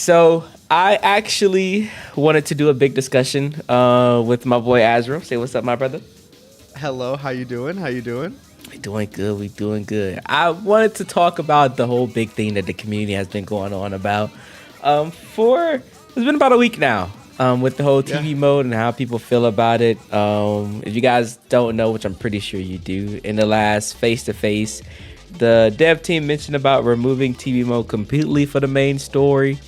So I actually wanted to do a big discussion with my boy Azra. Say what's up, my brother. Hello, how you doing? How you doing? We doing good. We doing good. I wanted to talk about the whole big thing that the community has been going on about for it's been about a week now with the whole TV mode and how people feel about it. If you guys don't know, which I'm pretty sure you do, in the last face-to-face, the dev team mentioned about removing TV mode completely for the main story,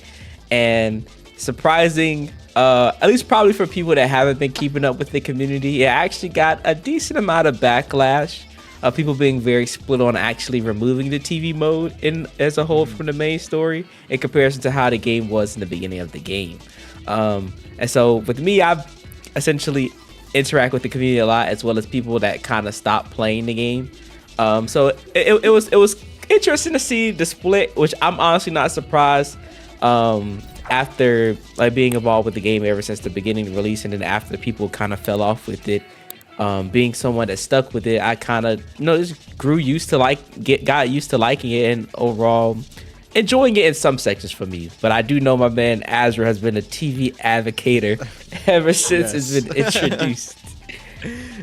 and surprising, at least probably for people that haven't been keeping up with the community, it actually got a decent amount of backlash of people being very split on actually removing the TV mode in as a whole from the main story in comparison to how the game was in the beginning of the game. And so with me, I've essentially interact with the community a lot, as well as people that kind of stopped playing the game. So it was interesting to see the split, which I'm honestly not surprised. After like being involved with the game ever since the beginning of release, and then after people kind of fell off with it, being someone that stuck with it, I kind of just got used to liking it, and overall enjoying it in some sections for me. But I do know my man Azra has been a TV advocator ever since it's been introduced.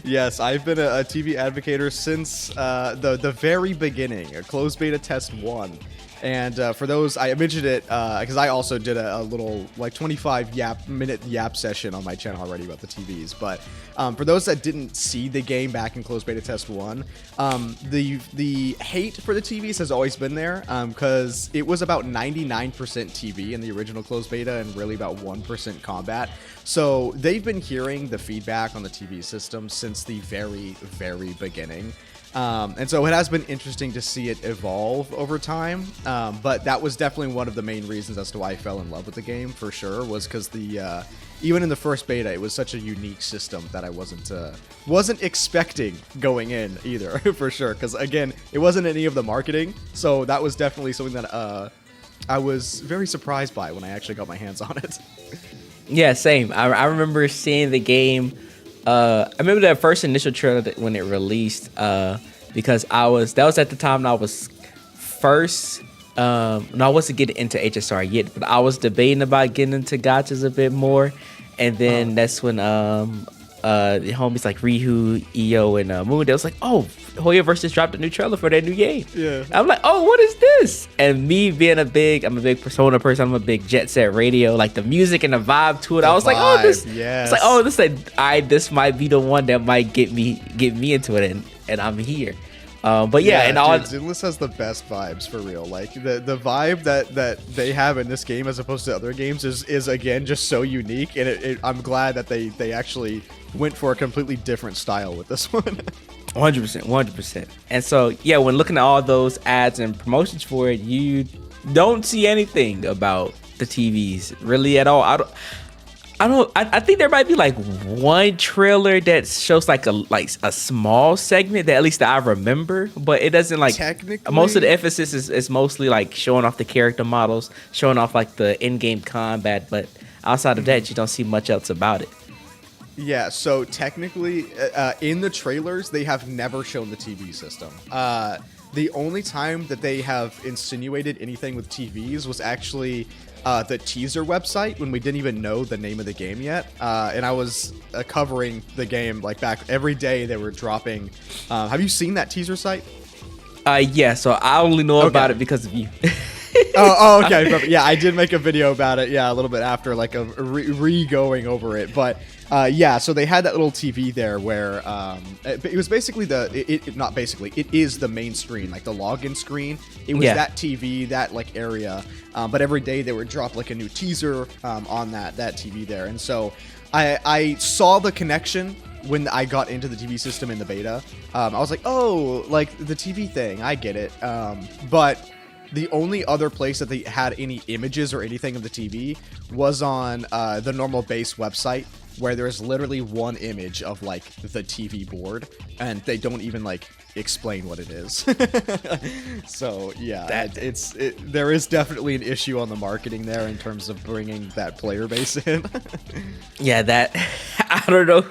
Yes, I've been a TV advocator since the very beginning, a closed beta test 1. And for those, I mentioned it because I also did a little like 25-minute yap session on my channel already about the TVs. But for those that didn't see the game back in closed beta test 1, the hate for the TVs has always been there because it was about 99% TV in the original closed beta and really about 1% combat. So they've been hearing the feedback on the TV system since the very, very beginning. And so it has been interesting to see it evolve over time, but that was definitely one of the main reasons as to why I fell in love with the game, for sure, was because even in the first beta, it was such a unique system that I wasn't expecting going in either, for sure, because again, it wasn't any of the marketing, so that was definitely something that I was very surprised by when I actually got my hands on it. Yeah, same. I remember seeing the game. I remember that first initial trailer when it released, because that was at the time I was first, I wasn't getting into HSR yet, but I was debating about getting into gachas a bit more, and then that's when the homies like Rihu, Io, and Moon, they was like, oh, HoYoverse just dropped a new trailer for their new game. Yeah. I'm like, oh, what is this? And me being I'm a big Persona person, I'm a big Jet Set Radio, like the music and the vibe to it. I was like, oh, this. Yes. It's like, this might be the one that might get me into it, and I'm here. But yeah, and all Zenless has the best vibes for real. Like the vibe that they have in this game as opposed to other games is again just so unique, and I'm glad that they actually went for a completely different style with this one. 100%. And so yeah, when looking at all those ads and promotions for it, you don't see anything about the TVs really at all. I think there might be like one trailer that shows like a small segment that at least I remember, but it doesn't like technically. Most of the emphasis is mostly like showing off the character models, showing off like the in-game combat, but outside of that, you don't see much else about it. Yeah, so technically, in the trailers, they have never shown the TV system. The only time that they have insinuated anything with TVs was actually the teaser website when we didn't even know the name of the game yet. And I was covering the game like back every day they were dropping. Have you seen that teaser site? Yeah, so I only know about it because of you. Oh, okay. Perfect. Yeah, I did make a video about it. Yeah, a little bit after, like a re-going over it. But yeah, so they had that little TV there where it was basically not basically, it is the main screen, like the login screen. It was that TV, that like area. But every day they would drop like a new teaser on that TV there. And so I saw the connection when I got into the TV system in the beta. I was like, oh, like the TV thing, I get it. But the only other place that they had any images or anything of the TV was on the normal base website, where there's literally one image of like the TV board, and they don't even like explain what it is. So yeah, there is definitely an issue on the marketing there in terms of bringing that player base in. Yeah, that I don't know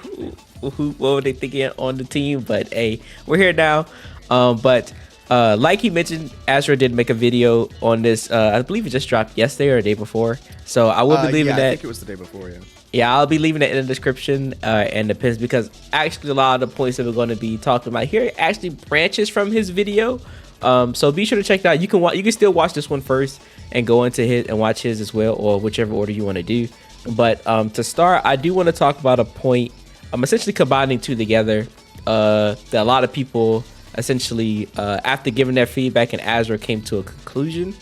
what were they thinking on the team, but hey, we're here now. But Like he mentioned, Azra did make a video on this. I believe it just dropped yesterday or the day before. So I will be leaving that. I think it was the day before, yeah. Yeah, I'll be leaving it in the description and the pins, because actually a lot of the points that we're going to be talking about here actually branches from his video. So be sure to check it out. You can still watch this one first and go into his and watch his as well, or whichever order you want to do. But to start, I do want to talk about a point. I'm essentially combining two together that a lot of people essentially after giving their feedback and Azra came to a conclusion.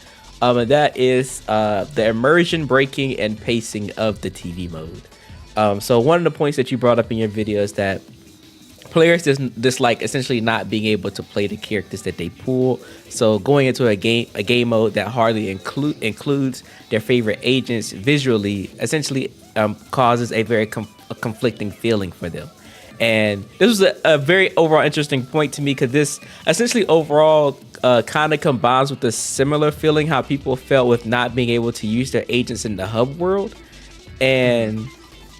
And that is the immersion breaking and pacing of the TV mode. So one of the points that you brought up in your video is that players dislike essentially not being able to play the characters that they pull. So going into a game mode that hardly includes their favorite agents visually essentially causes a very conflicting feeling for them. And this was a very overall interesting point to me, because this essentially overall kind of combines with the similar feeling how people felt with not being able to use their agents in the hub world. And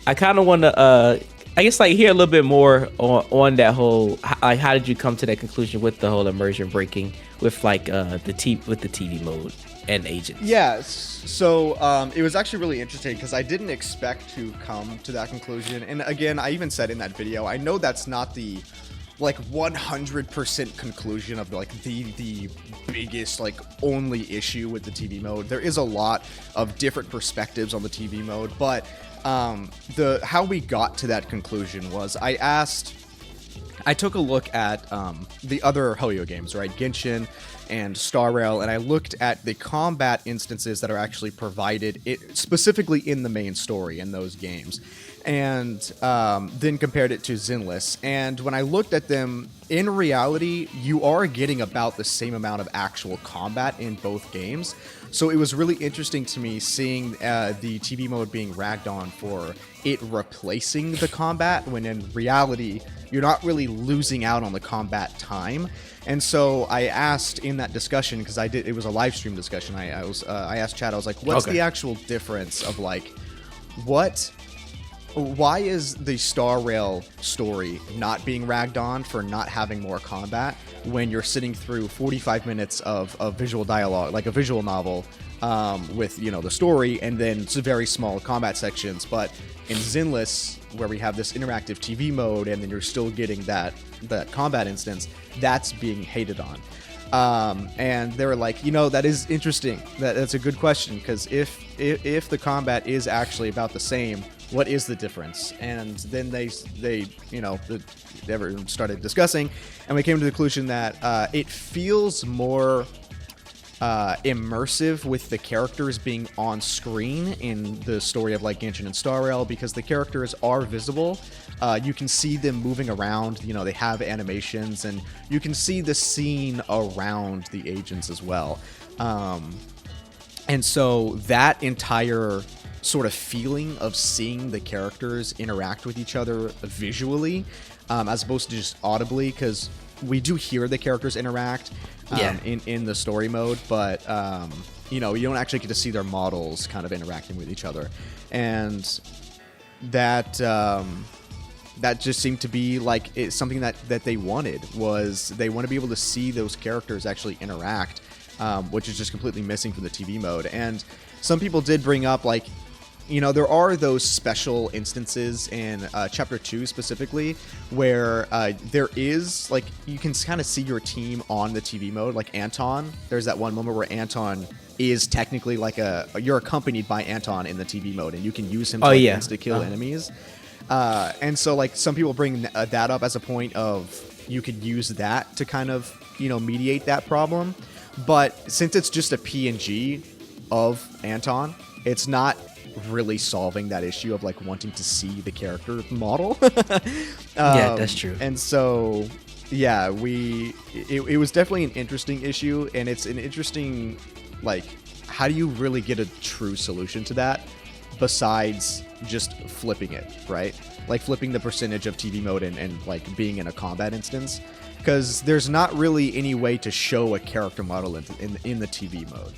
I kind of want to I guess like hear a little bit more on that whole, like, how did you come to that conclusion with the whole immersion breaking with like the TV mode and agents? Yeah, so it was actually really interesting because I didn't expect to come to that conclusion. And again, I even said in that video, I know that's not the like 100% conclusion of like the biggest like only issue with the TV mode. There is a lot of different perspectives on the TV mode, but how we got to that conclusion was I took a look at the other HoYo games, right? Genshin and Star Rail, and I looked at the combat instances that are actually provided specifically in the main story in those games, and then compared it to Zenless. And when I looked at them, in reality, you are getting about the same amount of actual combat in both games. So it was really interesting to me seeing the TV mode being ragged on for it replacing the combat, when in reality, you're not really losing out on the combat time. And so I asked in that discussion, because it was a live stream discussion, I asked chat, I was like, what's the actual difference of like, why is the Star Rail story not being ragged on for not having more combat when you're sitting through 45 minutes of visual dialogue, like a visual novel, with, you know, the story, and then some very small combat sections? But in Zenless, where we have this interactive TV mode, and then you're still getting that combat instance, that's being hated on. And they were like, you know, that is interesting. That's a good question, because if the combat is actually about the same, what is the difference? And then they you know, everyone started discussing, and we came to the conclusion that it feels more immersive with the characters being on screen in the story of like Genshin and Star Rail, because the characters are visible. You can see them moving around, you know, they have animations, and you can see the scene around the agents as well. And so that entire sort of feeling of seeing the characters interact with each other visually, as opposed to just audibly, because we do hear the characters interact in the story mode, but you know, you don't actually get to see their models kind of interacting with each other. And that just seemed to be like something that they wanted, was they want to be able to see those characters actually interact, which is just completely missing from the TV mode. And some people did bring up, like, you know, there are those special instances in Chapter 2 specifically, where there is, like, you can kind of see your team on the TV mode, like Anton. There's that one moment where Anton is technically like you're accompanied by Anton in the TV mode, and you can use him to insta-kill enemies. And so, like, some people bring that up as a point of you could use that to kind of, you know, mediate that problem. But since it's just a PNG of Anton, it's not really solving that issue of like wanting to see the character model. Yeah, that's true. And so, yeah, it was definitely an interesting issue, and it's an interesting, like, how do you really get a true solution to that besides just flipping it, right? Like flipping the percentage of TV mode and like being in a combat instance, because there's not really any way to show a character model in the TV mode.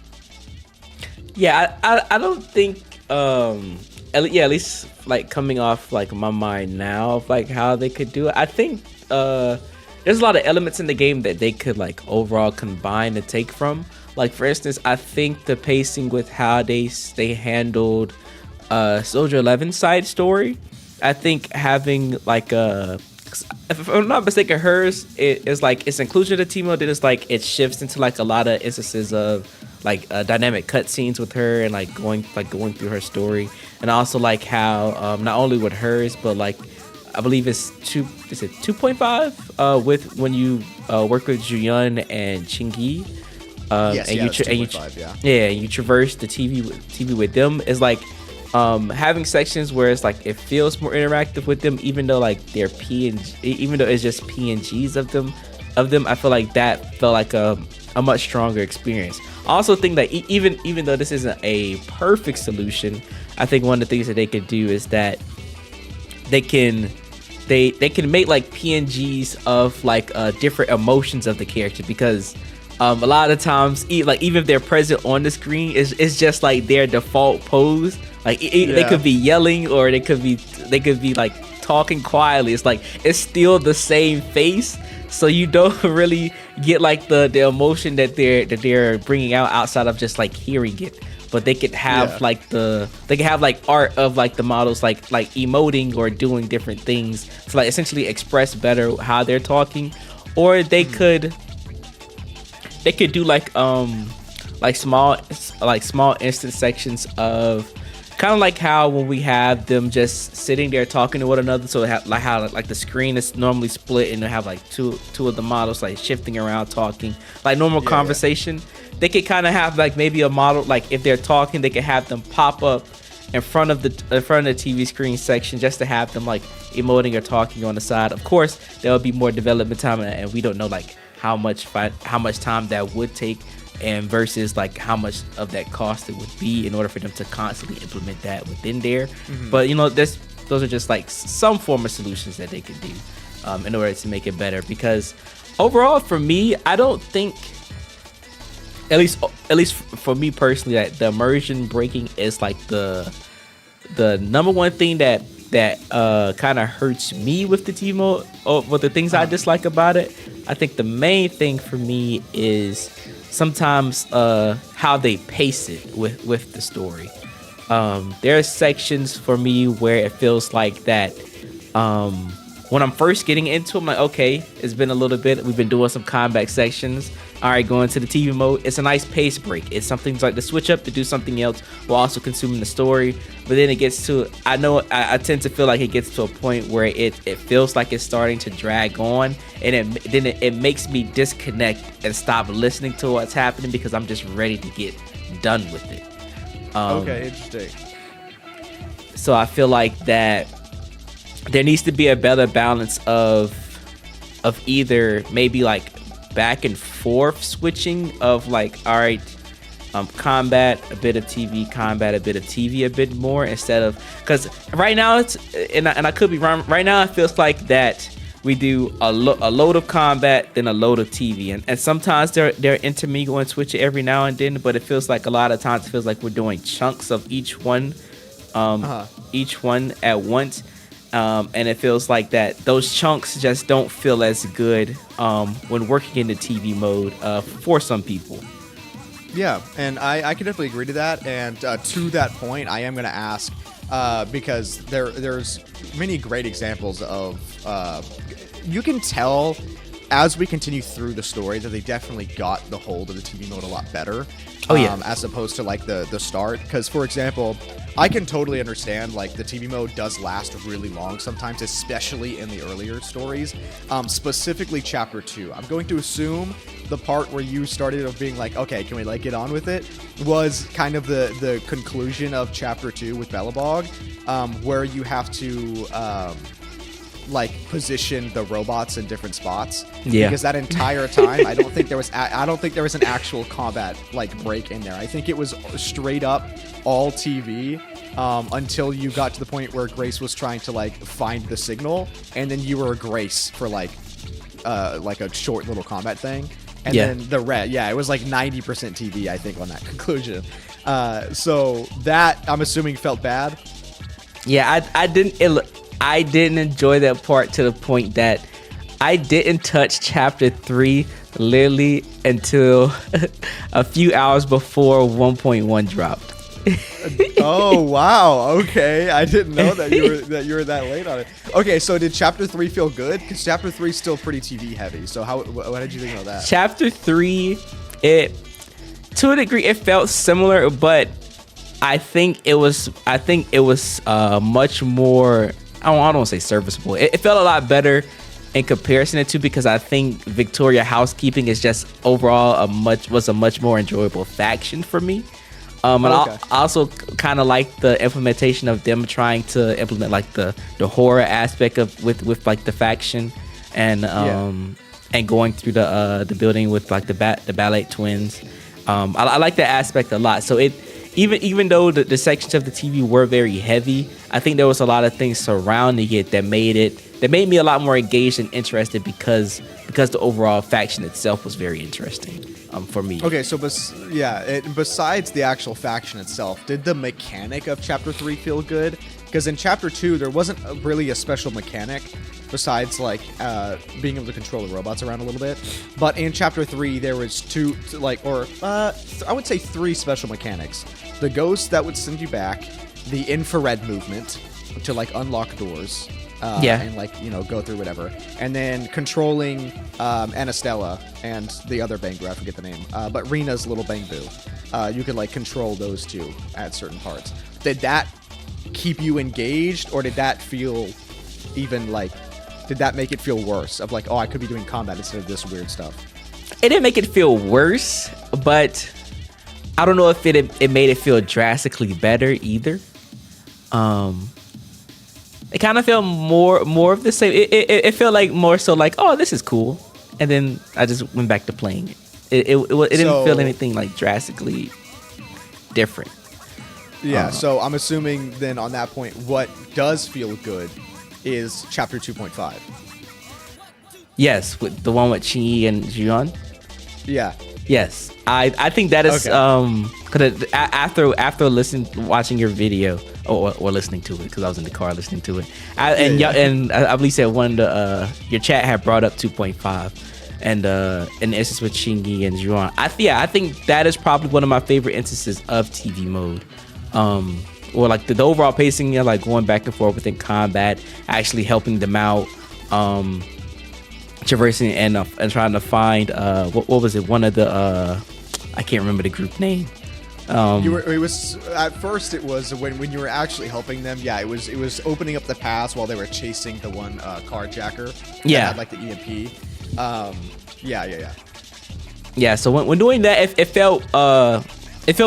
Yeah, I don't think at least like coming off like my mind now of like how they could do it. I think there's a lot of elements in the game that they could like overall combine and take from. Like for instance, I think the pacing with how they handled Soldier 11's side story. I think having like if I'm not mistaken, hers is like its inclusion of the team mode. Then it's like it shifts into like a lot of instances of like dynamic cutscenes with her and like going through her story, and also like how not only with hers but like I believe it's 2.5 with when you work with Juyun and Chingy. Yes, and yeah, you it's 2.5, yeah, you traverse the TV with them is like having sections where it's like it feels more interactive with them, even though like they're even though it's just PNGs of them. I feel like that felt like a much stronger experience. I also think that even though this isn't a perfect solution, I think one of the things that they could do is that they can make like PNGs of like different emotions of the character, because a lot of times like even if they're present on the screen, it's just like their default pose. Like they could be yelling or they could be like talking quietly. It's like it's still the same face, so you don't really get like the emotion that they're bringing out outside of just like hearing it. But they could have like art of like the models like emoting or doing different things to like essentially express better how they're talking. Or they could do like small instant sections of kind of like how when we have them just sitting there talking to one another, so like how like the screen is normally split and they have like two of the models like shifting around talking like normal conversation. They could kind of have like maybe a model, like if they're talking, they could have them pop up in front of the TV screen section just to have them like emoting or talking on the side. Of course, there will be more development time, and we don't know like how much time that would take, and versus like how much of that cost it would be in order for them to constantly implement that within there. But those are just like some form of solutions that they could do in order to make it better. Because overall, for me, I don't think, at least for me personally, that the immersion breaking is like the number one thing that kind of hurts me with the TV mode, or with the things I dislike about it. I think the main thing for me is sometimes how they pace it with the story. There are sections for me where it feels like that when I'm first getting into it, I'm like, okay, it's been a little bit, we've been doing some combat sections, all right, going to the TV mode, it's a nice pace break. It's something like to switch up to do something else while also consuming the story. But then it gets to, I tend to feel like it gets to a point where it feels like it's starting to drag on, and then it makes me disconnect and stop listening to what's happening because I'm just ready to get done with it. Okay, interesting. So I feel like that there needs to be a better balance of either maybe like back and forth switching of like, all right, combat, a bit of TV, combat, a bit of TV, a bit more, instead of, because right now it's, and I could be wrong, right now it feels like that we do a load of combat, then a load of TV, and sometimes they're intermingle and switch it every now and then, but it feels like a lot of times it feels like we're doing chunks of each one at once. And it feels like that those chunks just don't feel as good when working in the TV mode for some people. Yeah, and I can definitely agree to that. And to that point, I am going to ask, because there's many great examples of, you can tell as we continue through the story that they definitely got the hold of the TV mode a lot better. As opposed to like the start. Because, for example, I can totally understand like the TV mode does last really long sometimes, especially in the earlier stories. Specifically Chapter 2. I'm going to assume the part where you started of being like, okay, can we like get on with it, was kind of the conclusion of Chapter 2 with Belobog, where you have to like position the robots in different spots. Because that entire time I don't think there was an actual combat like break in there. I think it was straight up all TV until you got to the point where Grace was trying to like find the signal, and then you were a Grace for like a short little combat thing, and then the red, it was like 90% TV I think on that conclusion. So that I'm assuming felt bad. I didn't enjoy that part to the point that I didn't touch chapter 3 literally until a few hours before 1.1 dropped. Oh wow, okay. I didn't know that you were that late on it. Okay, so did chapter 3 feel good? Because chapter 3 is still pretty TV heavy. So what did you think about that? Chapter 3, it to a degree it felt similar, but I think it was much more. I don't want to say serviceable. It felt a lot better in comparison to, because I think Victoria Housekeeping is just overall was a much more enjoyable faction for me. And I also kind of like the implementation of them trying to implement like the horror aspect of with like the faction and going through the building with like the ballet twins. I like that aspect a lot. So it even though the sections of the TV were very heavy, I think there was a lot of things surrounding it that made me a lot more engaged and interested because the overall faction itself was very interesting for me. Okay, so besides the actual faction itself, did the mechanic of Chapter 3 feel good? Because in Chapter 2, there wasn't really a special mechanic besides like being able to control the robots around a little bit. But in Chapter 3, there was I would say 3 special mechanics. The ghost that would send you back, the infrared movement to like unlock doors. And like, you know, go through whatever, and then controlling Anastella and the other Bangboo, I forget the name, but Rena's little Bangboo. You could like control those two at certain parts. Did that keep you engaged, or did that feel even like, did that make it feel worse of like, oh, I could be doing combat instead of this weird stuff? It didn't make it feel worse, but I don't know if it made it feel drastically better either. It kind of felt more of the same. It felt like more so like, oh, this is cool, and then I just went back to playing it. It didn't feel anything like drastically different. Yeah. So I'm assuming then on that point, what does feel good is Chapter 2.5. Yes, with the one with Qingyi and Juan. Yeah. Yes, I think that is cause after watching your video or listening to it, because I was in the car listening to it, and I believe said your chat had brought up 2.5 and the instance with Qingyi and Juan. I think that is probably one of my favorite instances of TV mode. Or like the overall pacing, like going back and forth within combat, actually helping them out. Traversing and trying to find what was it? One of the I can't remember the group name. It was at first. It was when you were actually helping them. Yeah, it was opening up the pass while they were chasing the one carjacker. Yeah, had, like the EMP. Yeah. So when doing that, it felt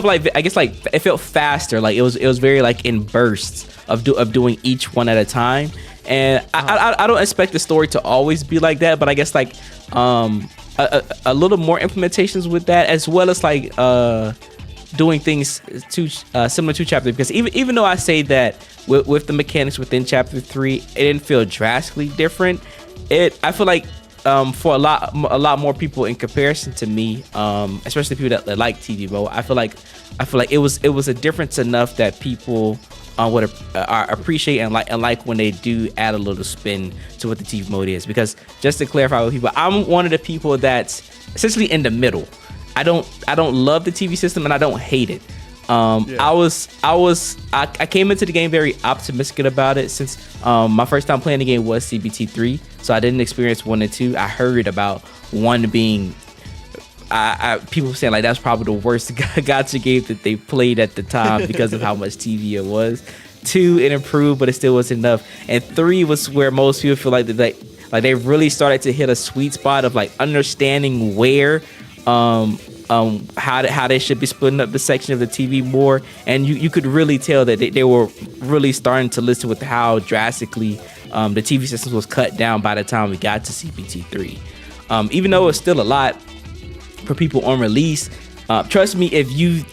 like, I guess, like it felt faster. Like it was very like in bursts of doing each one at a time. And I don't expect the story to always be like that, but I guess like a little more implementations with that, as well as like doing things similar to Chapter 3. Because even though I say that with the mechanics within Chapter 3, it didn't feel drastically different. I feel like for a lot more people in comparison to me, especially people that like TV mode, I feel like it was a difference enough that people would appreciate and like when they do add a little spin to what the TV mode is. Because just to clarify with people, I'm one of the people that's essentially in the middle. I don't love the TV system and I don't hate it. I came into the game very optimistic about it, since my first time playing the game was CBT 3, so I didn't experience 1 and 2. I heard about 1 being people saying like that's probably the worst gacha game that they played at the time because of how much TV it was. 2, it improved, but it still wasn't enough. And 3 was where most people feel like they really started to hit a sweet spot of like understanding where how they should be splitting up the section of the TV more, and you could really tell that they were really starting to listen with how drastically the TV systems was cut down by the time we got to CBT 3. Even though it's still a lot for people on release, trust me, if you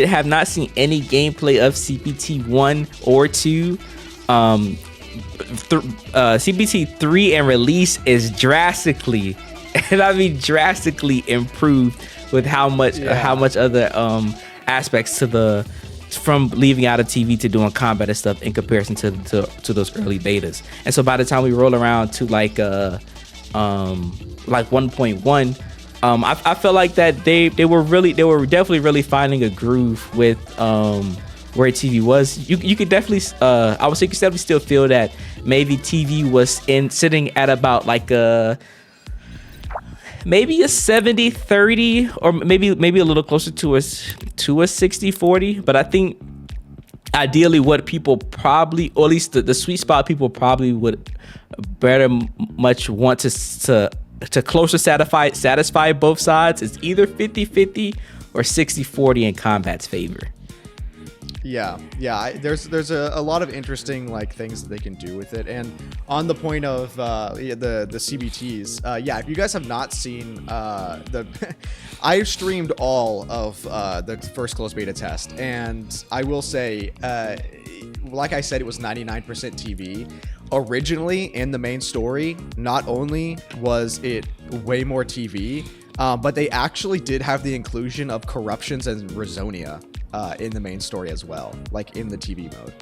have not seen any gameplay of CBT 1 or 2, CBT 3 and release is drastically, and I mean drastically, improved with how much other aspects from leaving out of TV to doing combat and stuff in comparison to those early betas. And so by the time we roll around to like like 1.1. I felt like that they were definitely really finding a groove with where TV was. You could definitely I would say you could definitely still feel that maybe TV was sitting at about like maybe a 70-30, or maybe a little closer to a 60-40. But I think ideally what people probably, or at least the sweet spot people probably would better much want to closer satisfy both sides is either 50-50 or 60-40 in combat's favor. Yeah. There's a lot of interesting like things that they can do with it. And on the point of the CBTs, if you guys have not seen I streamed all of the first closed beta test, and I will say, like I said, it was 99% TV. Originally in the main story, not only was it way more TV, but they actually did have the inclusion of corruptions and Rezonia in the main story as well, like in the TV mode,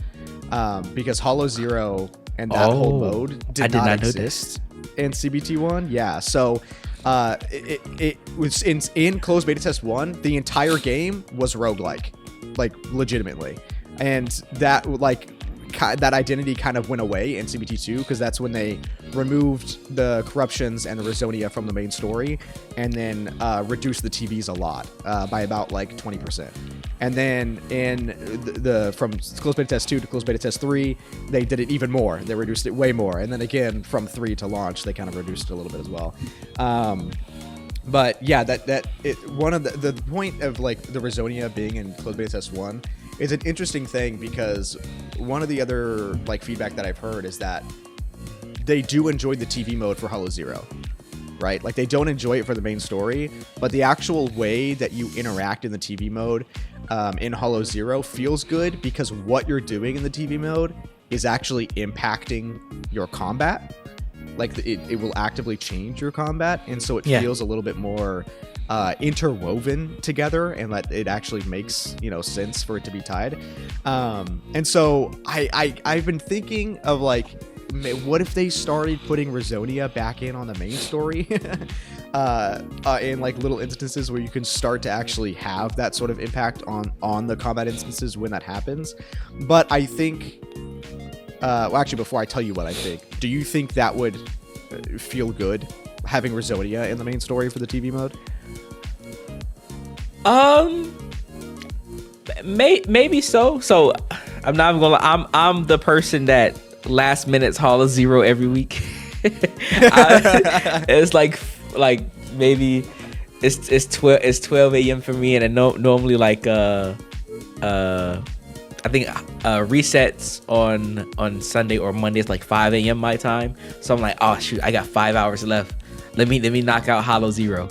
because Hollow Zero and that whole mode did not exist in CBT1. Yeah, so it was in closed beta test 1, the entire game was roguelike, like legitimately, and that that identity kind of went away in CBT2, because that's when they removed the corruptions and the Rezonia from the main story, and then reduced the TVs a lot, by about like 20%. And then in from closed beta test 2 to closed beta test 3, they did it even more. They reduced it way more. And then again, from 3 to launch, they kind of reduced it a little bit as well. But yeah, one of the point of like the Rezonia being in closed beta test 1 is an interesting thing, because one of the other like feedback that I've heard is that they do enjoy the TV mode for Hollow Zero, right? Like they don't enjoy it for the main story, but the actual way that you interact in the TV mode in Hollow Zero feels good, because what you're doing in the TV mode is actually impacting your combat. Like it will actively change your combat, and so it feels a little bit more interwoven together, and that it actually makes sense for it to be tied. And so I've been thinking of like, what if they started putting Rezonia back in on the main story in like little instances where you can start to actually have that sort of impact on the combat instances when that happens. But I think well, actually, before I tell you what I think, do you think that would feel good, having Rezonia in the main story for the TV mode? Maybe so. So I'm not even gonna lie, I'm the person that last minute's Hollow Zero every week. It's like maybe it's 12 a.m. for me, and I normally like I think resets on Sunday or Monday is like 5 a.m. my time. So I'm like, oh shoot, I got 5 hours left. Let me knock out Hollow Zero.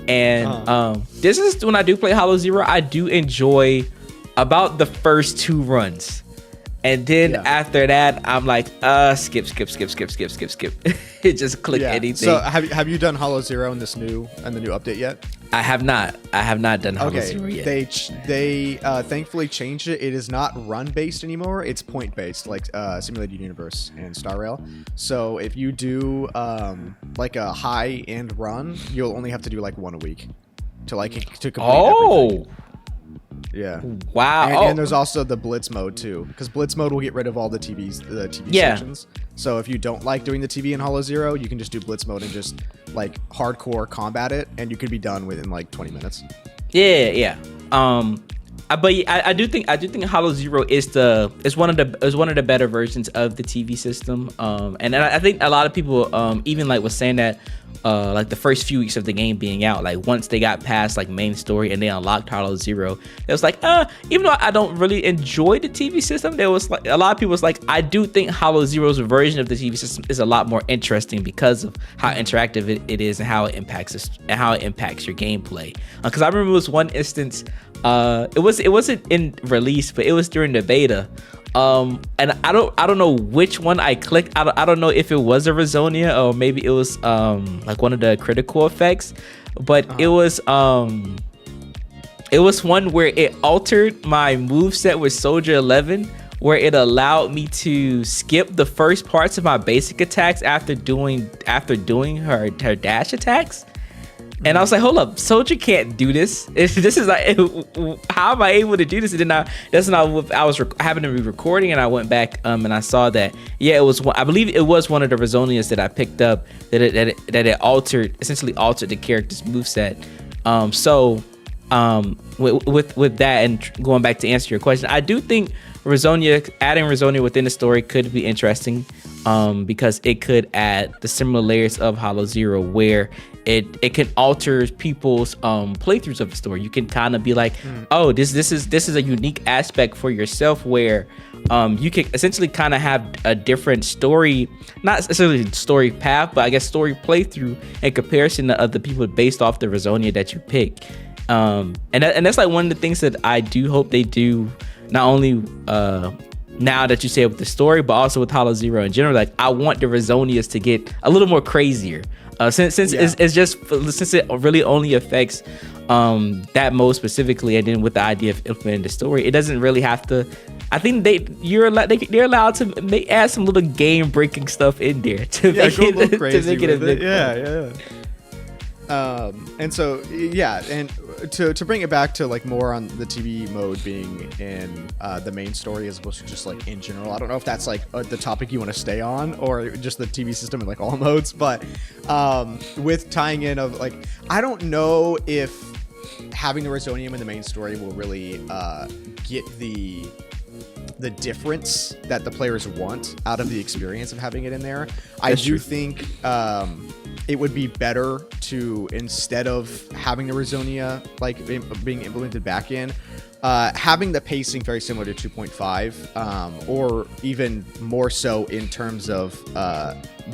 And this is when I do play Hollow Zero, I do enjoy about the first 2 runs. And then after that, I'm like, skip. It just click anything. So have you done Hollow Zero in the new update yet? I have not done Hollow Zero yet. They thankfully changed it. It is not run based anymore. It's point based, like Simulated Universe and Star Rail. So if you do like a high end run, you'll only have to do like 1 a week to complete everything. Yeah. Wow. And there's also the Blitz mode too, because Blitz mode will get rid of all the TV sections. So if you don't like doing the TV in Hollow Zero, you can just do Blitz mode and just like hardcore combat it, and you could be done within like 20 minutes. Yeah. But I do think Hollow Zero is one of the better versions of the TV system. And I think a lot of people even like was saying that like the first few weeks of the game being out, like once they got past like main story and they unlocked Hollow Zero, it was like even though I don't really enjoy the TV system, there was like a lot of people was like, I do think Hollow Zero's version of the TV system is a lot more interesting because of how interactive it is and how it impacts your gameplay. Because I remember it was one instance, it wasn't in release, but it was during the beta. And I don't know which one I clicked. I don't know if it was a Rezonia or maybe it was like one of the critical effects, but it was one where it altered my moveset with Soldier 11, where it allowed me to skip the first parts of my basic attacks after doing her dash attacks. And I was like, hold up, Soldier can't do this. This is like, how am I able to do this? And then I was having to be recording, and I went back and I saw that, yeah, it was, I believe it was one of the Resonias that I picked up that it essentially altered the character's moveset. With that, and going back to answer your question, I do think adding Resonia within the story could be interesting, because it could add the similar layers of Hollow Zero, where it can alter people's playthroughs of the story. You can kind of be like, oh, this is a unique aspect for yourself, where you can essentially kind of have a different story, not necessarily story path, but I guess story playthrough in comparison to other people based off the Resonia that you pick. And that's like one of the things that I do hope they do, not only now that you say it with the story, but also with Hollow Zero in general. Like, I want the Resonias to get a little more crazier, since it really only affects that mode specifically, and then with the idea of implementing the story, it doesn't really have to. I think they're allowed to add some little game breaking stuff in there to make it a bit fun. And so, yeah, and to bring it back to like more on the TV mode being in the main story as opposed to just like in general. I don't know if that's like the topic you want to stay on, or just the TV system in like all modes, but with tying in of like, I don't know if having the Resonium in the main story will really get the difference that the players want out of the experience of having it in there. I do think it would be better to, instead of having the Resonia like being implemented back in, having the pacing very similar to 2.5, or even more so in terms of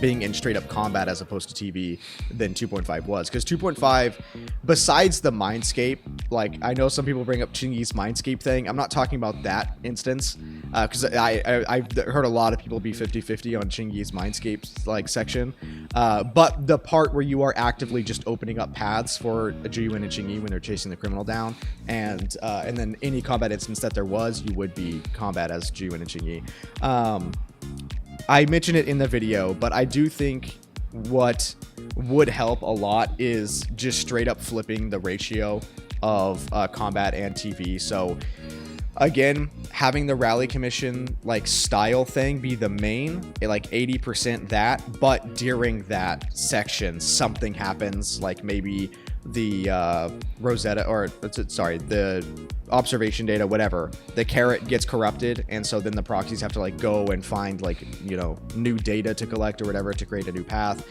being in straight up combat as opposed to TV than 2.5 was. Because 2.5, besides the Mindscape, like I know some people bring up Chingy's Mindscape thing. I'm not talking about that instance, because I've heard a lot of people be 50-50 on Chingy's Mindscape like section. But the part where you are actively just opening up paths for Jué and Chingy when they're chasing the criminal down, and then any combat instance that there was, you would be combat as Jué and Chingy. I mentioned it in the video, but I do think what would help a lot is just straight up flipping the ratio of combat and TV. So again, having the rally commission like style thing be the main, like 80% that, but during that section something happens, like maybe the Rosetta, or sorry, the observation data, whatever, the carrot gets corrupted, and so then the proxies have to like go and find like, you know, new data to collect or whatever to create a new path,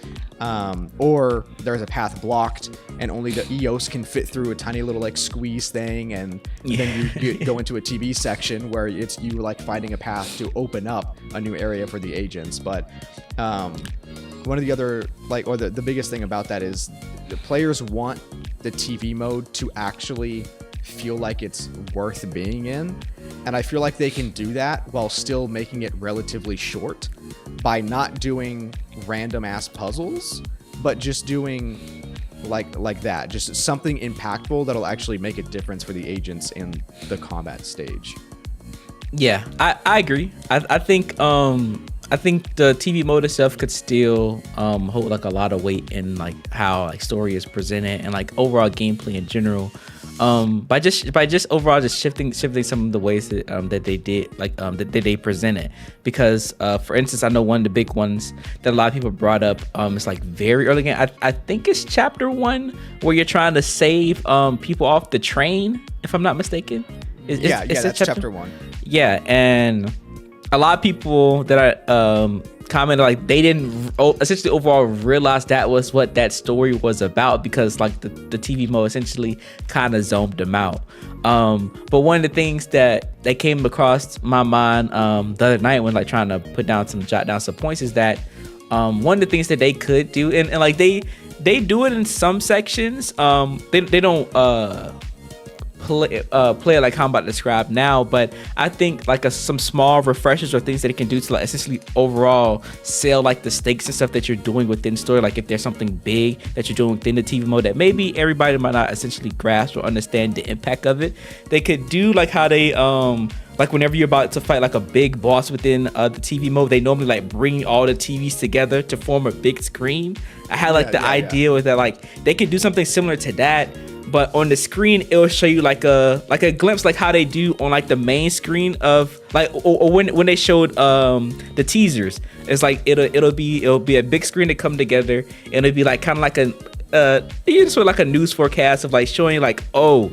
or there's a path blocked and only the EOS can fit through a tiny little like squeeze thing, and then you go into a TV section where it's you like finding a path to open up a new area for the agents. But one of the other like, or the biggest thing about that is the players want the TV mode to actually feel like it's worth being in, and I feel like they can do that while still making it relatively short by not doing random ass puzzles, but just doing like that, just something impactful that'll actually make a difference for the agents in the combat stage. Yeah, I agree. I think the TV mode itself could still hold like a lot of weight in like how like story is presented and like overall gameplay in general. By just overall just shifting some of the ways that they did, like that they present it. Because for instance, I know one of the big ones that a lot of people brought up is like very early game. I think it's chapter 1 where you're trying to save people off the train, if I'm not mistaken. That's chapter 1. Yeah, and a lot of people that I commented like they didn't essentially overall realize that was what that story was about, because like the TV mode essentially kind of zoned them out. But one of the things that came across my mind the other night when like trying to jot down some points is that one of the things that they could do, and like they do it in some sections, they don't play it like how I'm about to describe now, but I think like some small refreshers or things that it can do to like essentially overall sell like the stakes and stuff that you're doing within story. Like if there's something big that you're doing within the TV mode that maybe everybody might not essentially grasp or understand the impact of it, they could do like how they like whenever you're about to fight like a big boss within the TV mode, they normally like bring all the TVs together to form a big screen. I had like the idea with that, like they could do something similar to that, but on the screen it will show you like a glimpse, like how they do on like the main screen of like, or when they showed the teasers. It's like it'll be a big screen to come together, and it'll be like kind of like a sort of like a news forecast of like showing like, people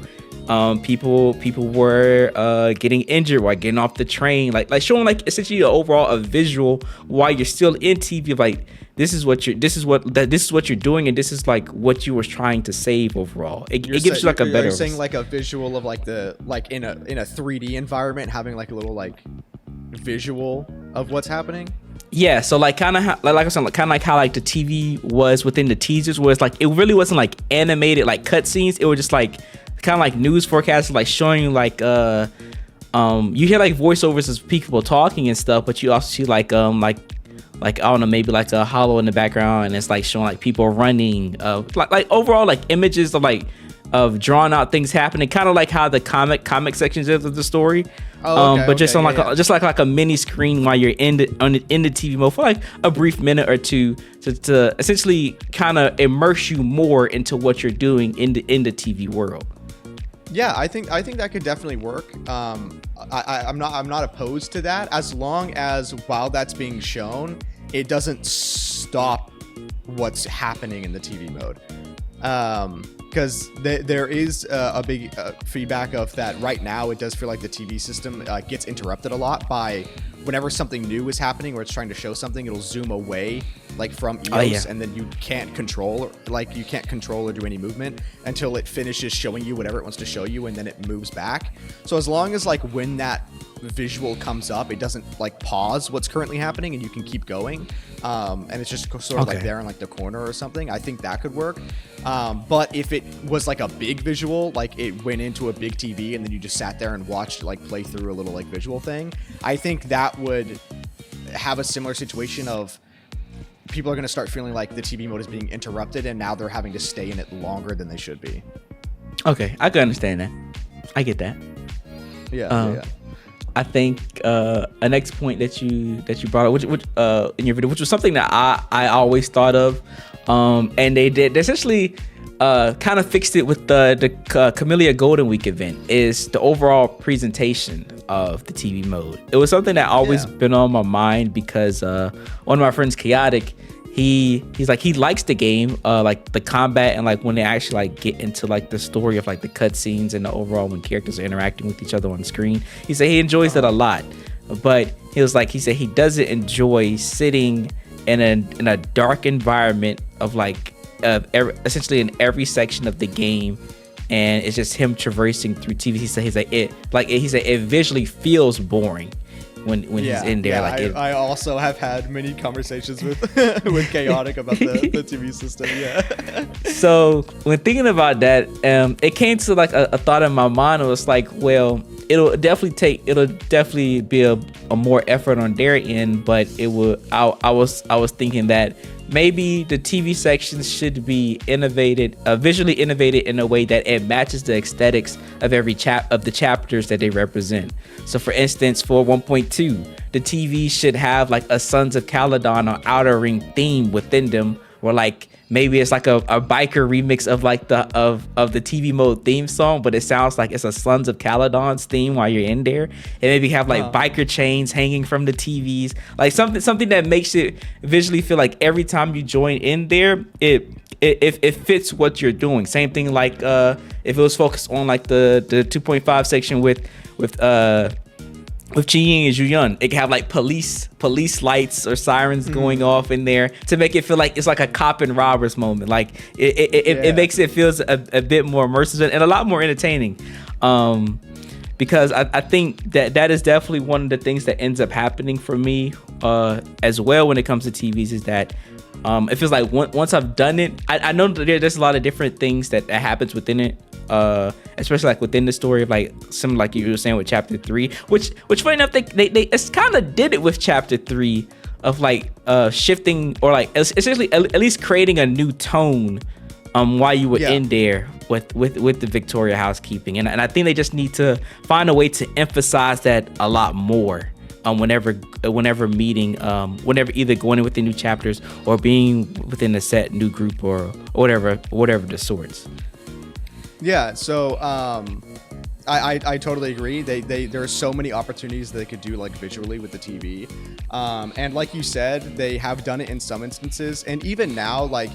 were getting injured while getting off the train, like showing like essentially overall a visual while you're still in TV, like this is what you're doing, and this is like what you were trying to save overall. It gives you like a better. You're saying like a visual of like the like in a 3D environment, having like a little like visual of what's happening. Yeah, so like kind of like I said, kind of like how like the TV was within the teasers, where it's like it really wasn't like animated like cutscenes. It was just like kind of like news forecasts, like showing you like you hear like voiceovers of people talking and stuff, but you also see like I don't know, maybe like a hollow in the background, and it's like showing like people running, like overall like images of drawn out things happening, kind of like how the comic sections of the story. But just on like just like a mini screen while you're in the TV mode for like a brief minute or two to essentially kind of immerse you more into what you're doing in the TV world. Yeah, I think that could definitely work. I'm not opposed to that, as long as while that's being shown, it doesn't stop what's happening in the TV mode. Because there is a big feedback of that right now. It does feel like the TV system gets interrupted a lot by whenever something new is happening or it's trying to show something, it'll zoom away like from EOS, and then you can't control or do any movement until it finishes showing you whatever it wants to show you, and then it moves back. So as long as like when that visual comes up, it doesn't like pause what's currently happening and you can keep going, and it's just sort of like there in like the corner or something, I think that could work. But if it was like a big visual, like it went into a big TV and then you just sat there and watched like play through a little like visual thing, I think that would have a similar situation of people are going to start feeling like the TV mode is being interrupted and now they're having to stay in it longer than they should be. Okay, I can understand that. I get that. Yeah. I think a next point that you brought up, which in your video, which was something that I always thought of, and they essentially kind of fixed it with the Camellia Golden Week event, is the overall presentation of the TV mode. It was something that always been on my mind because one of my friends, Chaotic, he's like, he likes the game, like the combat, and like when they actually like get into like the story of like the cutscenes and the overall when characters are interacting with each other on screen. He said he enjoys it a lot, but he said he doesn't enjoy sitting in a dark environment of like essentially in every section of the game, and it's just him traversing through TV. He said it visually feels boring when he's in there. I also have had many conversations with with Chaotic about the TV system. Yeah. So when thinking about that, it came to like a thought in my mind. It was like, well, it'll definitely be a more effort on their end, but it will. I was thinking that maybe the TV sections should be visually innovated in a way that it matches the aesthetics of every of the chapters that they represent. So for instance, for 1.2, the TV should have like a Sons of Caledon or Outer Ring theme within them, or like maybe it's like a biker remix of like the TV mode theme song, but it sounds like it's a Sons of Caledon's theme while you're in there. And maybe have like biker chains hanging from the TVs, like something that makes it visually feel like every time you join in there, it fits what you're doing. Same thing like if it was focused on like the 2.5 section with Qū Líng and Jué, it can have like police lights or sirens going off in there to make it feel like it's like a cop and robbers moment. Like it makes it feels a bit more immersive and a lot more entertaining. Because I think that is definitely one of the things that ends up happening for me as well when it comes to TVs, is that it feels like once I've done it, I know that there's a lot of different things that happens within it, especially like within the story of like similar like you were saying with chapter 3, which funny enough they kind of did it with chapter 3 of like shifting or like essentially at least creating a new tone while you were in there with the Victoria housekeeping, and I think they just need to find a way to emphasize that a lot more. Whenever meeting, whenever either going in with the new chapters or being within a set new group or whatever the sorts. Yeah, so I totally agree. There are so many opportunities that they could do like visually with the TV, and like you said, they have done it in some instances, and even now, like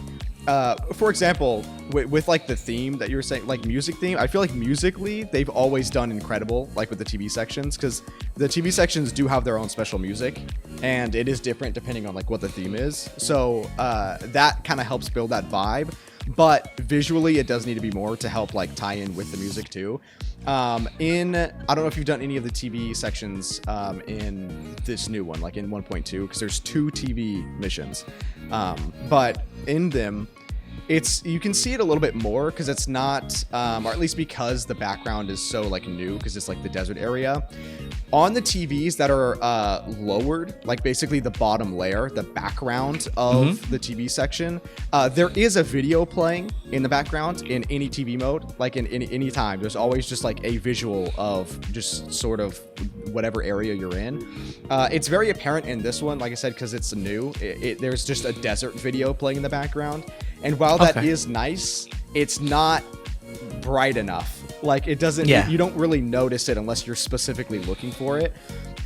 for example, with like the theme that you were saying, like music theme, I feel like musically they've always done incredible, like with the TV sections, because the TV sections do have their own special music, and it is different depending on like what the theme is. So that kind of helps build that vibe. But visually, it does need to be more to help like tie in with the music too. I don't know if you've done any of the TV sections in this new one, like in 1.2, because there's 2 TV missions. But in them, you can see it a little bit more because it's not, or at least because the background is so like new, because it's like the desert area. On the TVs that are lowered, like basically the bottom layer, the background of the TV section, there is a video playing in the background in any TV mode, like in any time. There's always just like a visual of just sort of whatever area you're in. It's very apparent in this one, like I said, because it's new. There's just a desert video playing in the background. And while that is nice, it's not bright enough. Like it doesn't, you don't really notice it unless you're specifically looking for it.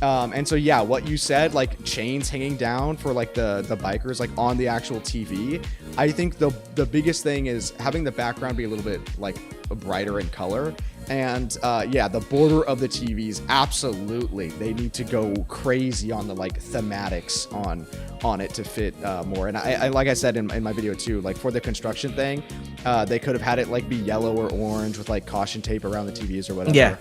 And so, yeah, what you said, like chains hanging down for like the bikers, like on the actual TV. I think the biggest thing is having the background be a little bit like brighter in color. And the border of the TVs, absolutely, they need to go crazy on the like thematics on it to fit more. And I like I said in my video too, like for the construction thing, they could have had it like be yellow or orange with like caution tape around the TVs or whatever. Yeah.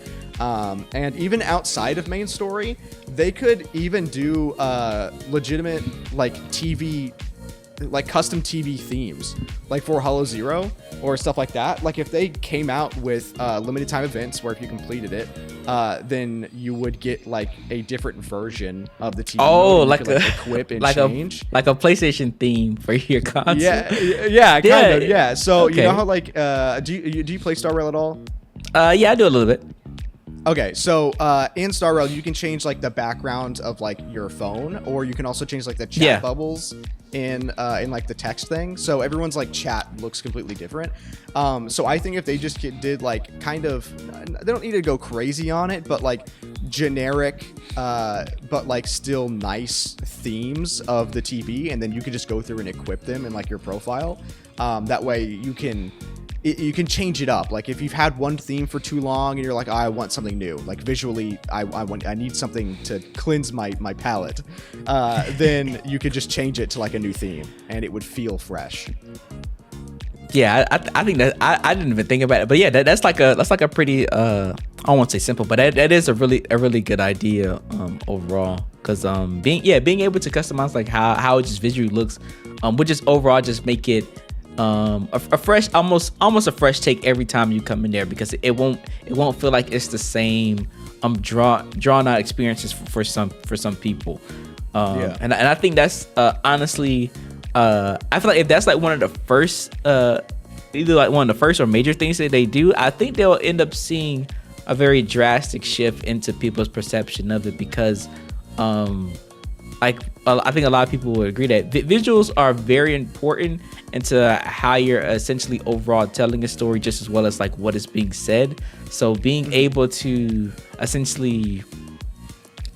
And even outside of main story, they could even do legitimate like TV, like custom TV themes, like for Hollow Zero or stuff like that. Like if they came out with limited time events where if you completed it, then you would get like a different version of the TV. Oh, mode like could, like equip and change. Like a PlayStation theme for your console. Yeah, kind of. Yeah. So you know how like do you play Star Rail at all? Yeah, I do a little bit. Okay, so in Star Rail, you can change like the background of like your phone, or you can also change like the chat bubbles in like the text thing. So everyone's like chat looks completely different. So I think if they just did like kind of, they don't need to go crazy on it, but like generic, but like still nice themes of the TV, and then you can just go through and equip them in like your profile. That way you can change it up. Like if you've had one theme for too long and you're like, I want something new, like visually I need something to cleanse my palette, then you could just change it to like a new theme and it would feel fresh. Yeah, I think that I didn't even think about it, but yeah, that's like a pretty I don't want to say simple, but that is a really good idea overall, because being able to customize like how it just visually looks would just overall just make it a fresh, almost a fresh take every time you come in there, because it won't feel like it's the same drawn out experiences for some people. And I think that's honestly, I feel like if that's like one of the first either like one of the first or major things that they do, I think they'll end up seeing a very drastic shift into people's perception of it, because like I think a lot of people would agree that visuals are very important into how you're essentially overall telling a story, just as well as like what is being said. So being able to essentially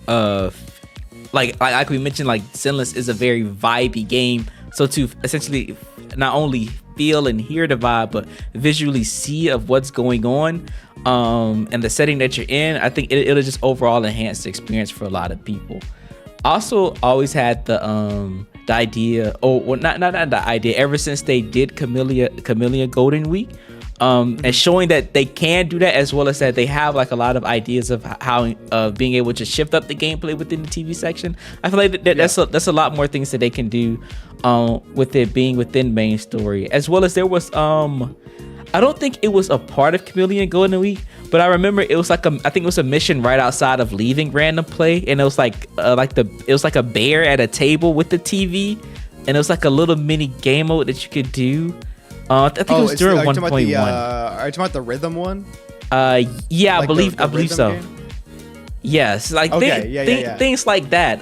like we mentioned, like Zenless is a very vibey game, so to essentially not only feel and hear the vibe but visually see of what's going on and the setting that you're in, I think it'll just overall enhance the experience for a lot of people. Also always had the idea, not the idea, ever since they did Camellia Golden Week, and showing that they can do that, as well as that they have like a lot of ideas of how being able to shift up the gameplay within the TV section. I feel like that's a lot more things that they can do with it being within main story, as well as there was I don't think it was a part of Camellia Golden Week, but I remember it was like I think it was a mission right outside of leaving random play, and it was like it was like a bear at a table with the TV, and it was like a little mini game mode that you could do I think it was during 1.1. Are you talking about the rhythm one? Yeah, like I believe so. Game? Yes, like Okay, things like that.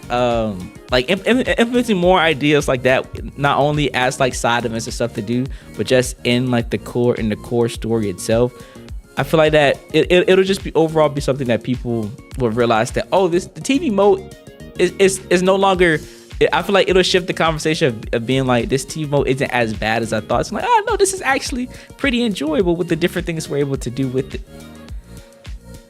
Like implementing more ideas like that, not only as like side events and stuff to do, but just in like the core story itself. I feel like that it'll just be overall be something that people will realize that the TV mode is no longer. I feel like it'll shift the conversation of being like, this TV mode isn't as bad as I thought. It's like, no, this is actually pretty enjoyable with the different things we're able to do with it.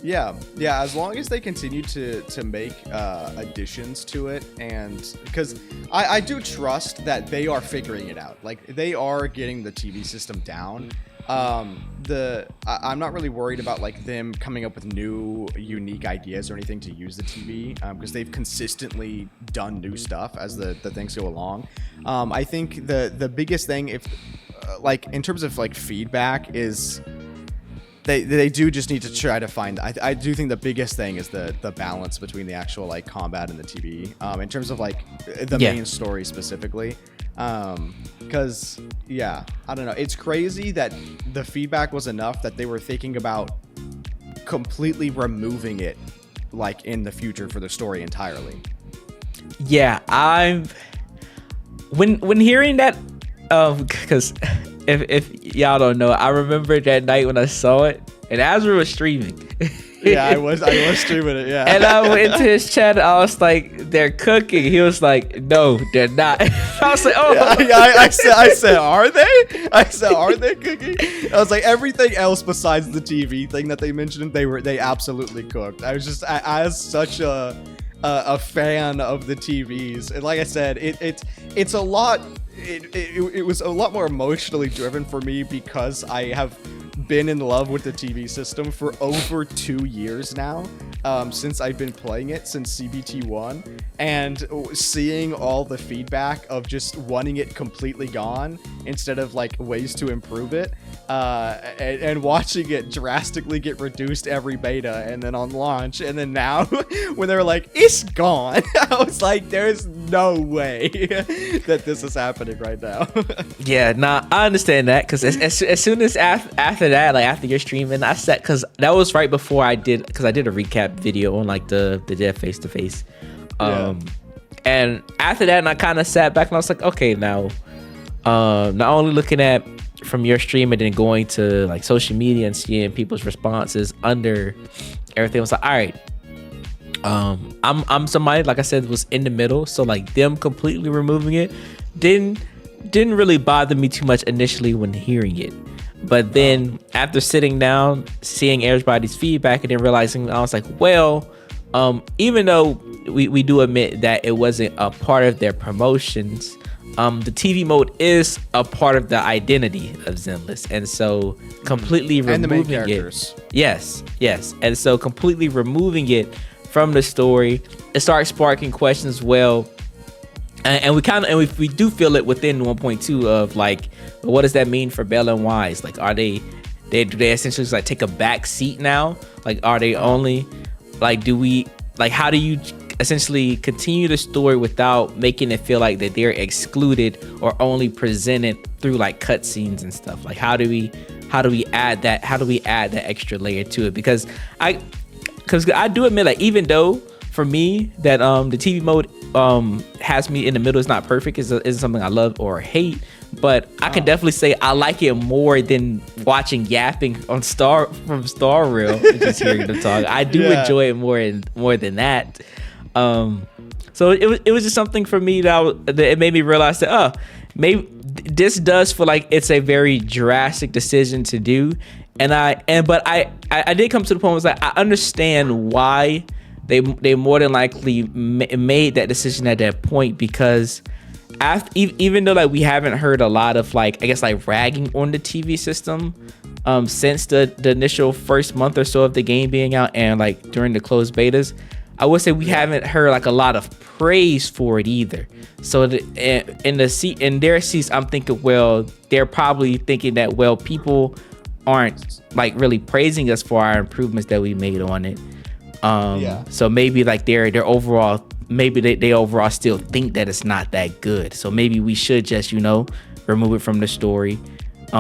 Yeah, as long as they continue to make additions to it, and because I do trust that they are figuring it out. Like, they are getting the TV system down. I'm not really worried about like them coming up with new unique ideas or anything to use the TV, because they've consistently done new stuff as the things go along. I think the biggest thing, if like in terms of like feedback, is they do just need to try to find. I do think the biggest thing is the balance between the actual like combat and the TV, in terms of like the main story specifically. Because I don't know, it's crazy that the feedback was enough that they were thinking about completely removing it like in the future for the story entirely. When hearing that, because if y'all don't know, I remember that night when I saw it, and Azra was streaming. I was streaming it, yeah. And I went to his channel. I was like, "They're cooking." He was like, "No, they're not." I was like, "Oh." I said, "Are they?" I said, "Are they cooking?" I was like, everything else besides the TV thing that they mentioned, they absolutely cooked. I was just as such a fan of the TVs, and like I said, it's a lot. It was a lot more emotionally driven for me because I have been in love with the TV system for over 2 years now, since I've been playing it since CBT1, and seeing all the feedback of just wanting it completely gone instead of like ways to improve it, and watching it drastically get reduced every beta and then on launch, and then now when they're like, it's gone, I was like, there's no way that this is happening right now. I understand that, because as soon as after that, like after your streaming, I sat, because that was right before I did a recap video on like the Dev face to face, and after that, and I kind of sat back and I was like, okay, now not only looking at from your stream and then going to like social media and seeing people's responses under everything, I was like, all right, I'm somebody, like I said, was in the middle, so like them completely removing it didn't really bother me too much initially when hearing it. But then after sitting down, seeing everybody's feedback, and then realizing, I was like, well, even though we do admit that it wasn't a part of their promotions, the TV mode is a part of the identity of Zenless, and so completely removing and the main characters. Yes, and so completely removing it from the story, it starts sparking questions. Well, and we do feel it within 1.2 of like, what does that mean for Bella and Wise? Like, are do they essentially just like take a back seat now? Like, are they only like, how do you essentially continue the story without making it feel like that they're excluded or only presented through like cutscenes and stuff? Like, how do we add that extra layer to it? Because I do admit, like, even though for me that the TV mode has me in the middle, is not perfect, is something I love or hate, but I can definitely say I like it more than watching yapping on from Star Rail and just hearing them talk. I do enjoy it more than that. So it was just something for me that it made me realize that maybe this does feel like it's a very drastic decision to do, but I did come to the point where I was like, I understand why they more than likely made that decision at that point, because even though like we haven't heard a lot of like, I guess, like ragging on the TV system since the initial first month or so of the game being out and like during the closed betas, I would say we haven't heard like a lot of praise for it either. So in their seats, I'm thinking, well, they're probably thinking that, well, people aren't like really praising us for our improvements that we made on it. So maybe like their overall, maybe they overall still think that it's not that good. So maybe we should just, remove it from the story,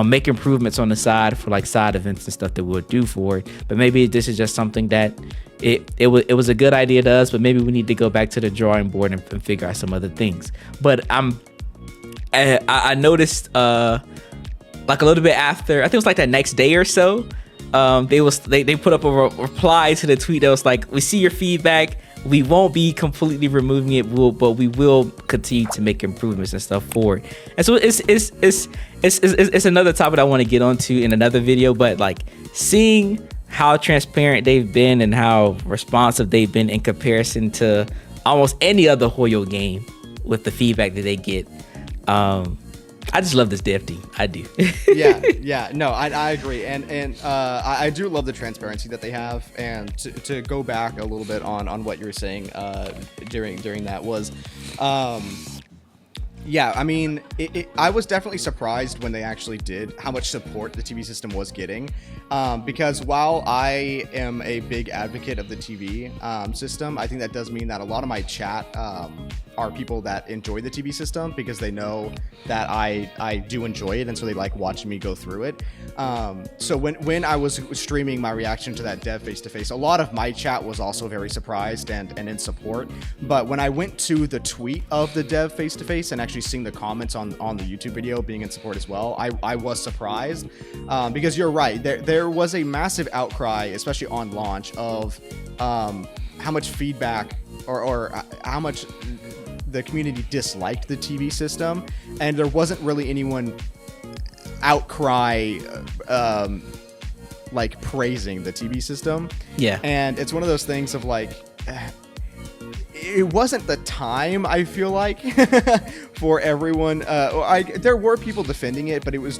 make improvements on the side for like side events and stuff that we'll do for it. But maybe this is just something that it was a good idea to us, but maybe we need to go back to the drawing board and figure out some other things. But I noticed like a little bit after, I think it was like that next day or so, they put up a reply to the tweet that was like, we see your feedback. We won't be completely removing it, but we will continue to make improvements and stuff for it. And so it's another topic I want to get onto in another video. But like seeing how transparent they've been and how responsive they've been in comparison to almost any other HoYo game with the feedback that they get, I just love this dev team. I do. yeah. No, I agree, and I do love the transparency that they have. And to go back a little bit on what you were saying during that was, yeah, I mean, I was definitely surprised when they actually did how much support the TV system was getting, because while I am a big advocate of the TV system, I think that does mean that a lot of my chat are people that enjoy the TV system because they know that I do enjoy it, and so they like watching me go through it. So when I was streaming my reaction to that dev face-to-face, a lot of my chat was also very surprised and in support. But when I went to the tweet of the dev face-to-face and actually seeing the comments on the YouTube video being in support as well, I was surprised, because you're right, there was a massive outcry, especially on launch, of how much feedback or how much the community disliked the TV system, and there wasn't really anyone outcry like praising the TV system. Yeah. And it's one of those things of like, it wasn't the time, I feel like, for everyone. There were people defending it, but it was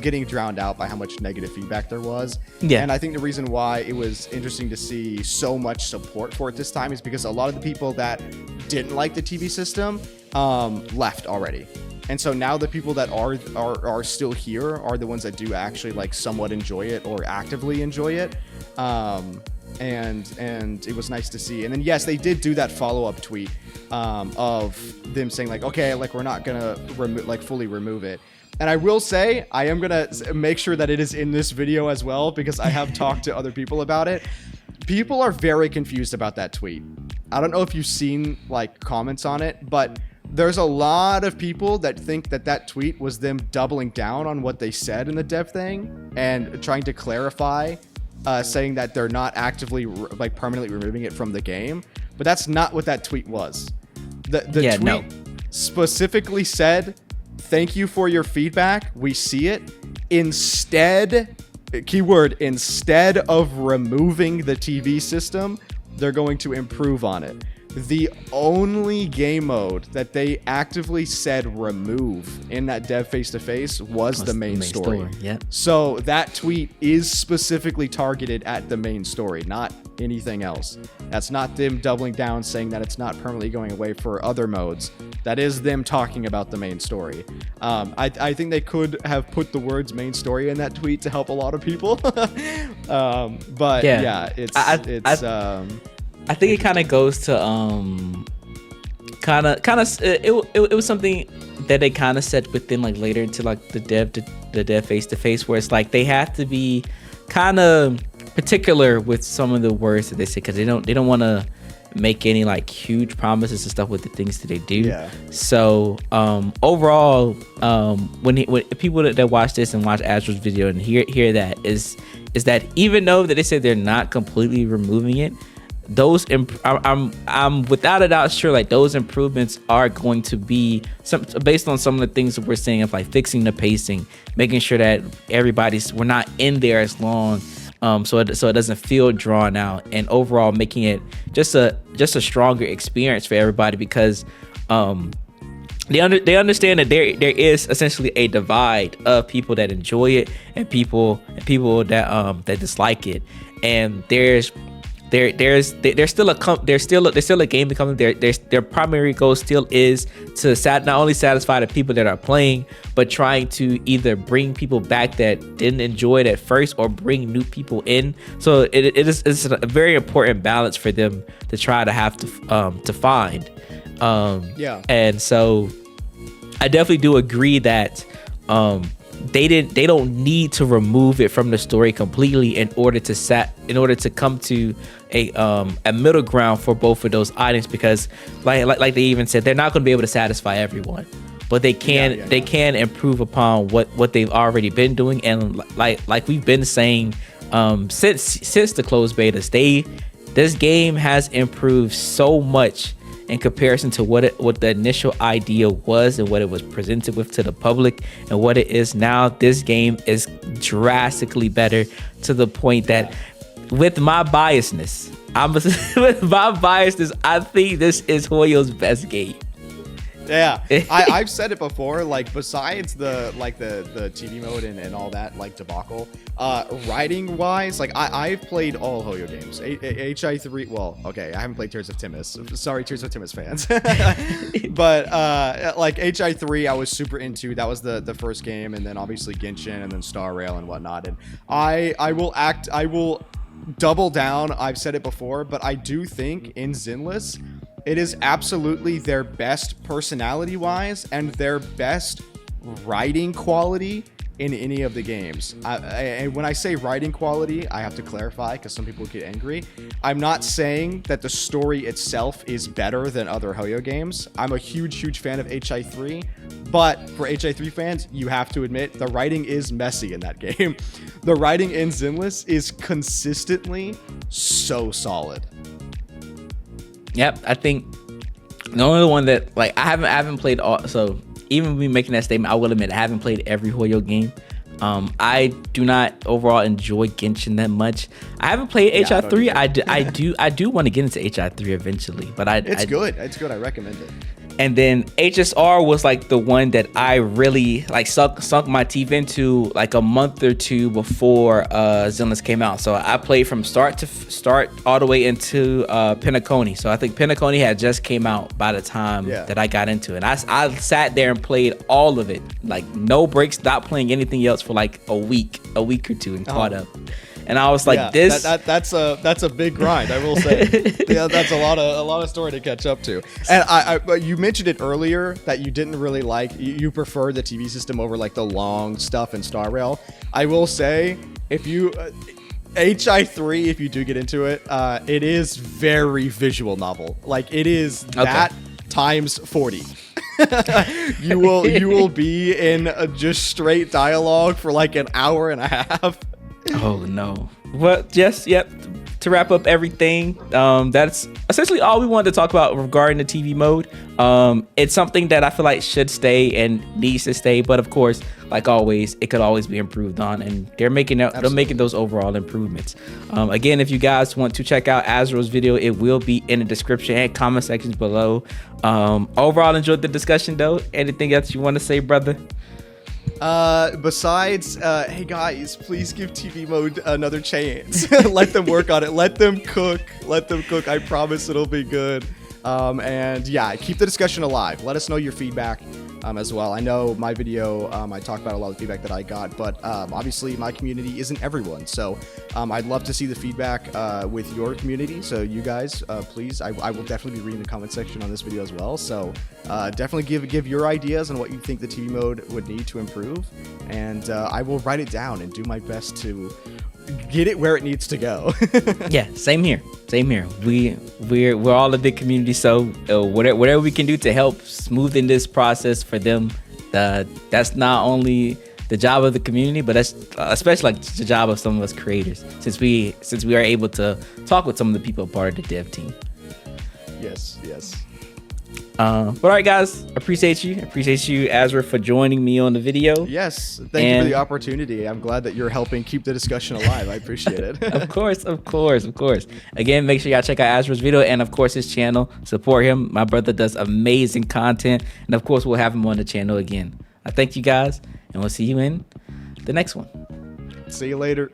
getting drowned out by how much negative feedback there was. Yeah. And I think the reason why it was interesting to see so much support for it this time is because a lot of the people that didn't like the TV system left already. And so now the people that are still here are the ones that do actually like somewhat enjoy it or actively enjoy it. And it was nice to see. And then yes, they did do that follow-up tweet of them saying like, okay, like we're not gonna fully remove it. And I will say, I am gonna make sure that it is in this video as well, because I have talked to other people about it. People are very confused about that tweet. I don't know if you've seen like comments on it, but there's a lot of people that think that tweet was them doubling down on what they said in the dev thing and trying to clarify, saying that they're not actively like permanently removing it from the game. But that's not what that tweet was. The tweet specifically said, "Thank you for your feedback. We see it. Instead, keyword, instead of removing the TV system, they're going to improve on it." The only game mode that they actively said remove in that dev face-to-face was the main story. Yep. So that tweet is specifically targeted at the main story, not anything else. That's not them doubling down saying that it's not permanently going away for other modes. That is them talking about the main story. I think they could have put the words main story in that tweet to help a lot of people. But yeah, I think it kind of goes to it was something that they kind of said within like later into like the dev face-to-face, where it's like they have to be kind of particular with some of the words that they say, because they don't want to make any like huge promises and stuff with the things that they do. Yeah. So overall, when people that watch this and watch Astral's video and hear that is that even though that they said they're not completely removing it, I'm without a doubt sure like those improvements are going to be based on some of the things that we're saying, of like fixing the pacing, making sure that we're not in there as long, so it doesn't feel drawn out, and overall making it just a stronger experience for everybody, because they understand that there is essentially a divide of people that enjoy it and people that dislike it, and there's still a game becoming. Their primary goal still is to not only satisfy the people that are playing, but trying to either bring people back that didn't enjoy it at first or bring new people in. So it's a very important balance for them to try to have to find. And so I definitely do agree that they don't need to remove it from the story completely in order to come to a middle ground for both of those items, because like they even said, they're not going to be able to satisfy everyone, but they can improve upon what they've already been doing. And like we've been saying since the closed betas, this game has improved so much in comparison to what the initial idea was and what it was presented with to the public and what it is now. This game is drastically better, to the point that with my biasness, I think this is HoYo's best game. Yeah, I've said it before. Like, besides the TV mode and all that like debacle, writing wise, like I've played all HoYo games. HI3. Well, okay, I haven't played Tears of Timus. Sorry, Tears of Timus fans. But like HI3, I was super into. That was the first game, and then obviously Genshin, and then Star Rail and whatnot. And I will double down. I've said it before, but I do think in Zenless, it is absolutely their best personality-wise and their best writing quality in any of the games. And when I say writing quality, I have to clarify because some people get angry. I'm not saying that the story itself is better than other HoYo games. I'm a huge fan of HI3, but for HI3 fans, you have to admit the writing is messy in that game. The writing in Zenless is consistently so solid. Yep, I think the only one that like I haven't played all. So even me making that statement, I will admit I haven't played every HoYo game. I do not overall enjoy Genshin that much. I haven't played HI3. I do want to get into HI3 eventually, but it's good. It's good. I recommend it. And then HSR was like the one that I really like sunk my teeth into like a month or two before Zenless came out. So I played from start all the way into Penacony. So I think Penacony had just came out by the time that I got into it. I sat there and played all of it, like no breaks, stopped playing anything else for like a week or two, and caught up. And I was like, that's a big grind, I will say. Yeah, that's a lot of story to catch up to. And you mentioned it earlier that you didn't really like, you prefer the TV system over like the long stuff in Star Rail. I will say, if you HI3, if you do get into it, it is very visual novel. Like, it is that times 40. you will be in just straight dialogue for like an hour and a half. Oh no. Well, yep. To wrap up everything, that's essentially all we wanted to talk about regarding the TV mode. It's something that I feel like should stay and needs to stay, but of course, like always, it could always be improved on, and they're making those overall improvements. Again, if you guys want to check out Azrael's video, it will be in the description and comment sections below. Overall, enjoyed the discussion though. Anything else you want to say, brother? Besides, hey guys, please give TV mode another chance. Let them work on it. Let them cook. I promise it'll be good. And yeah, keep the discussion alive. Let us know your feedback as well. I know my video, I talked about a lot of feedback that I got, but obviously my community isn't everyone. So I'd love to see the feedback with your community. So you guys, please, I will definitely be reading the comment section on this video as well. So definitely give your ideas on what you think the TV mode would need to improve. And I will write it down and do my best to get it where it needs to go. Yeah, same here. We're all a big community, so whatever we can do to help smoothen this process for them, that's not only the job of the community, but that's especially like the job of some of us creators, since we are able to talk with some of the people part of the dev team. Yes. But all right, guys, appreciate you, Azra, for joining me on the video. Yes, thank you for the opportunity. I'm glad that you're helping keep the discussion alive. I appreciate it. Of course. Again, make sure y'all check out Azra's video and of course his channel. Support him. My brother does amazing content, and of course we'll have him on the channel again. I thank you guys, and we'll see you in the next one. See you later.